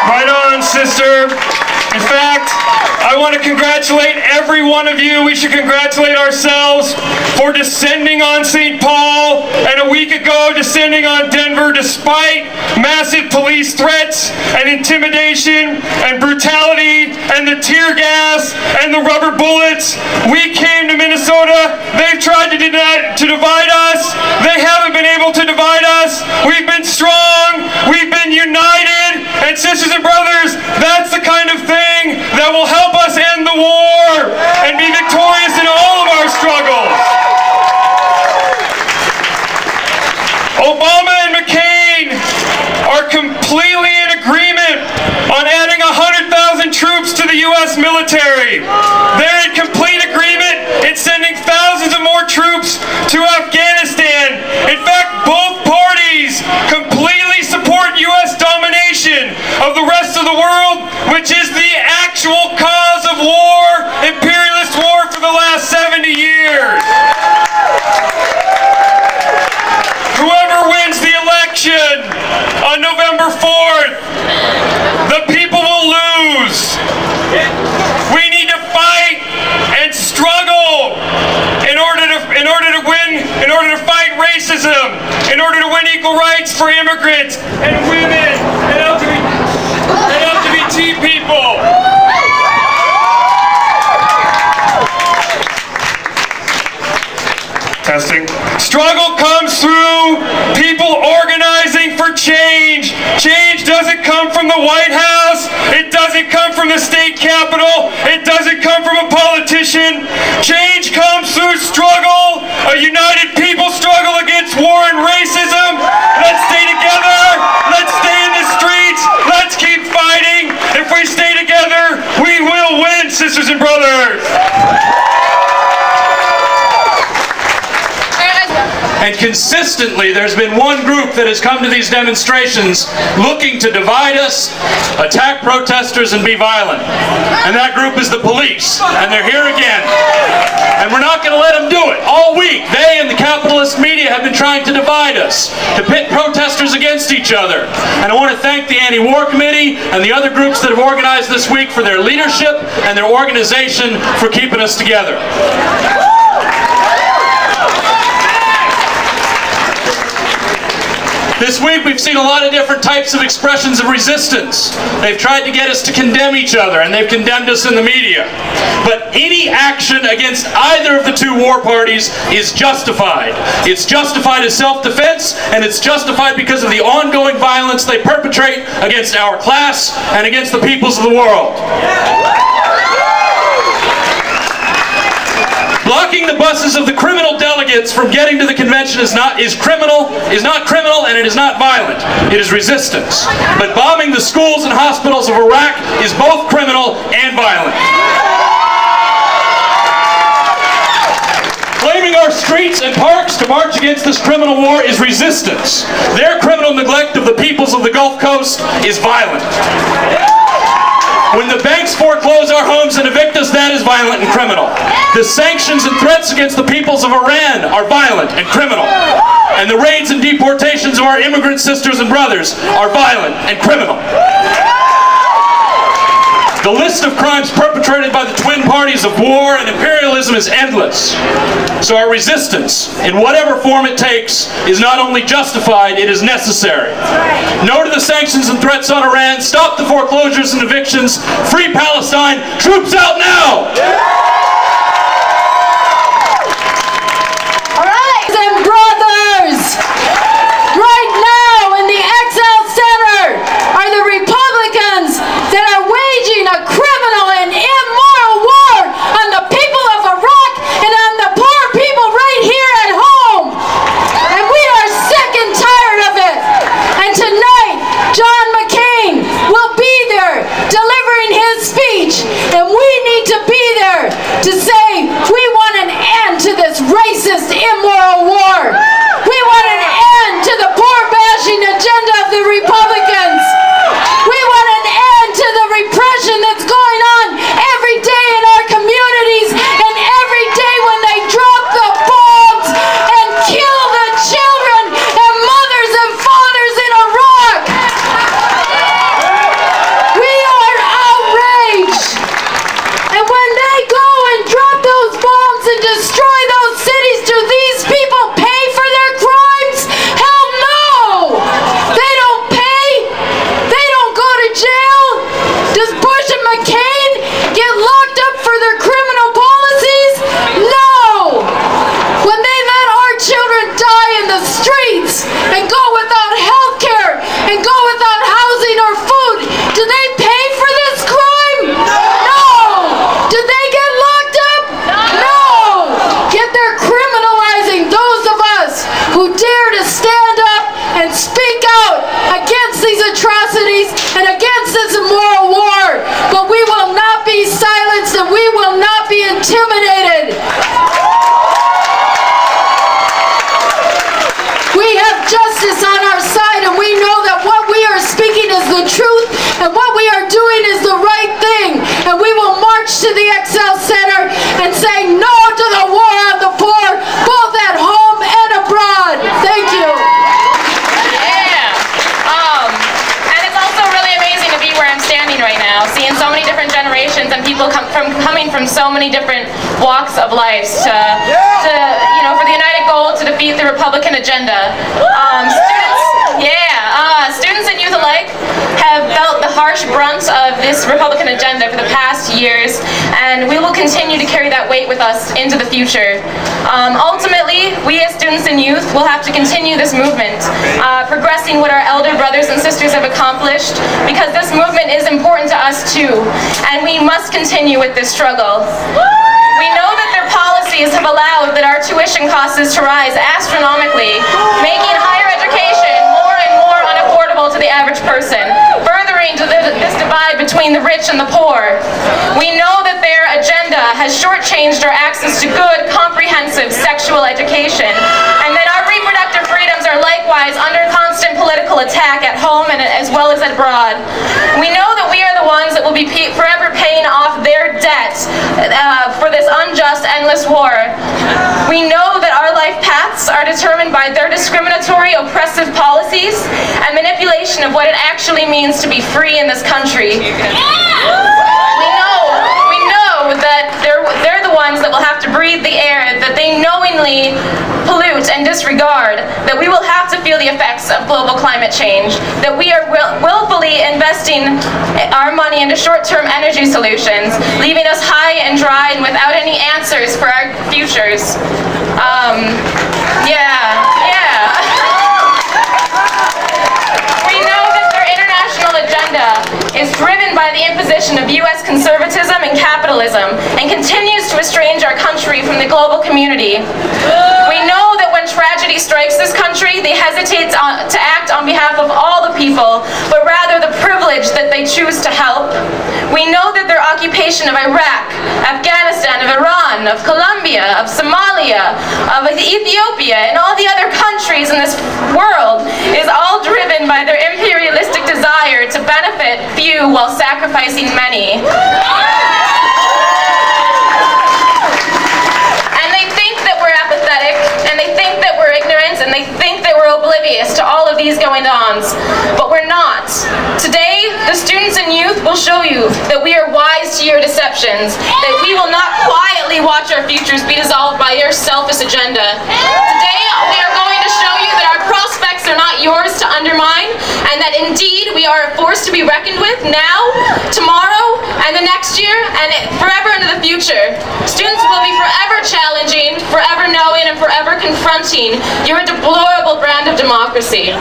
Right on, sister. In fact, I want to congratulate every one of you. We should congratulate ourselves for descending on St. Paul and a week ago descending on Denver despite massive police threats and intimidation and brutality and the tear gas and the rubber bullets. We came to Minnesota. They've tried to divide us. They haven't been able to divide us. We've been strong. We've been united. And sisters and brothers, that's the kind of thing that will help us end the war and be victorious in all of our struggles. Obama and McCain are completely in agreement on adding 100,000 troops to the U.S. military. They're in complete agreement in sending thousands of more troops to Afghanistan. In fact, both parties completely support U.S. domination of the rest of the world, which is the actual cause of war, imperialist war for the last 70 years. Whoever wins the election on November 4th, the people will lose. We need to fight and struggle in order to fight racism, in order to win equal rights for immigrants and women and LGBT people. Testing. Struggle comes through people organizing for change. Change doesn't come from the White House. It doesn't come from the state capitol. It doesn't come from a politician. Change comes through struggle. A united people struggle against war and racism. Let's stay together. Let's stay in the streets. Let's keep fighting. If we stay together, we will win, sisters and brothers. And consistently, there's been one group that has come to these demonstrations looking to divide us, attack protesters, and be violent. And that group is the police. And they're here again. And we're not going to let them do it. All week, they and the capitalist media have been trying to divide us, to pit protesters against each other. And I want to thank the Anti-War Committee and the other groups that have organized this week for their leadership and their organization for keeping us together. This week we've seen a lot of different types of expressions of resistance. They've tried to get us to condemn each other, and they've condemned us in the media. But any action against either of the two war parties is justified. It's justified as self-defense, and it's justified because of the ongoing violence they perpetrate against our class and against the peoples of the world. Blocking the buses of the criminal delegates from getting to the convention is not criminal, and it is not violent. It is resistance. But bombing the schools and hospitals of Iraq is both criminal and violent. Claiming our streets and parks to march against this criminal war is resistance. Their criminal neglect of the peoples of the Gulf Coast is violent. When the banks foreclose our homes and evict us, that is violent and criminal. The sanctions and threats against the peoples of Iran are violent and criminal. And the raids and deportations of our immigrant sisters and brothers are violent and criminal. The list of crimes perpetrated by the twin parties of war and imperialism is endless. So our resistance, in whatever form it takes, is not only justified, it is necessary. No to the sanctions and threats on Iran. Stop the foreclosures and evictions. Free Palestine. Troops out now! All right, and brothers, right now in the Excel Center are the Republicans that are waging a criminal and immoral war on the people of Iraq and on the poor people right here at home. And we are sick and tired of it. And tonight, John McCain will be there delivering his speech, and we need to be there to say we want an end to this racist, immoral war. We want an end to the poor-bashing agenda of the Republicans. We want an end to the repression that's going on every day in our communities, and every day when they drop the bombs and kill the children and mothers and fathers in Iraq. understanding right now, seeing so many different generations and people coming from so many different walks of life to for the united goal to defeat the Republican agenda. Students and youth alike have felt the harsh brunt of this Republican agenda for the past years, and we will continue to carry that weight with us into the future. Ultimately, we as students and youth will have to continue this movement, progressing what our elder brothers and sisters have accomplished, because this movement is important to us too, and we must continue with this struggle. We know that their policies have allowed that our tuition costs to rise astronomically, making higher education more and more unaffordable to the average person, furthering this divide between the rich and the poor. We know that their agenda has shortchanged our access to good, comprehensive sexual education, and that our reproductive freedoms are likewise under constant political attack at home and as well as abroad. We know that we are the ones that will be forever paying off their debt for this unjust, endless war. We know that our life paths are determined by their discriminatory, oppressive policies and manipulation of what it actually means to be free in this country. We know that they're the ones that will have to breathe the air that they knowingly pollute and disregard, that we will have to feel the effects of global climate change, that we are willfully investing our money into short-term energy solutions, leaving us high and dry and without any answers for our futures. We know that their international agenda is driven by the imposition of U.S. conservatism and capitalism, and continues to estrange our country from the global community. We know that when tragedy strikes this country, they hesitate to act on behalf of all the people, but rather the privilege that they choose to help. We know that their occupation of Iraq, Afghanistan, of Iran, of Colombia, of Somalia, of Ethiopia, and all the other countries in this world is all driven by their imperialistic desire to benefit few while sacrificing many. And they think that we're apathetic, and they think that we're ignorant, and they think that we're oblivious to all of these going-ons, but we're not. Today, the students and youth will show you that we are wise to your deceptions, that we will not quietly watch our futures be dissolved by your selfish agenda. Today, we are going to show you that our prospects are not yours to undermine, and that indeed we are a force to be reckoned with now, tomorrow, and the next year, and forever into the future. Students will be forever challenging, forever knowing, and forever confronting your deplorable brand of democracy.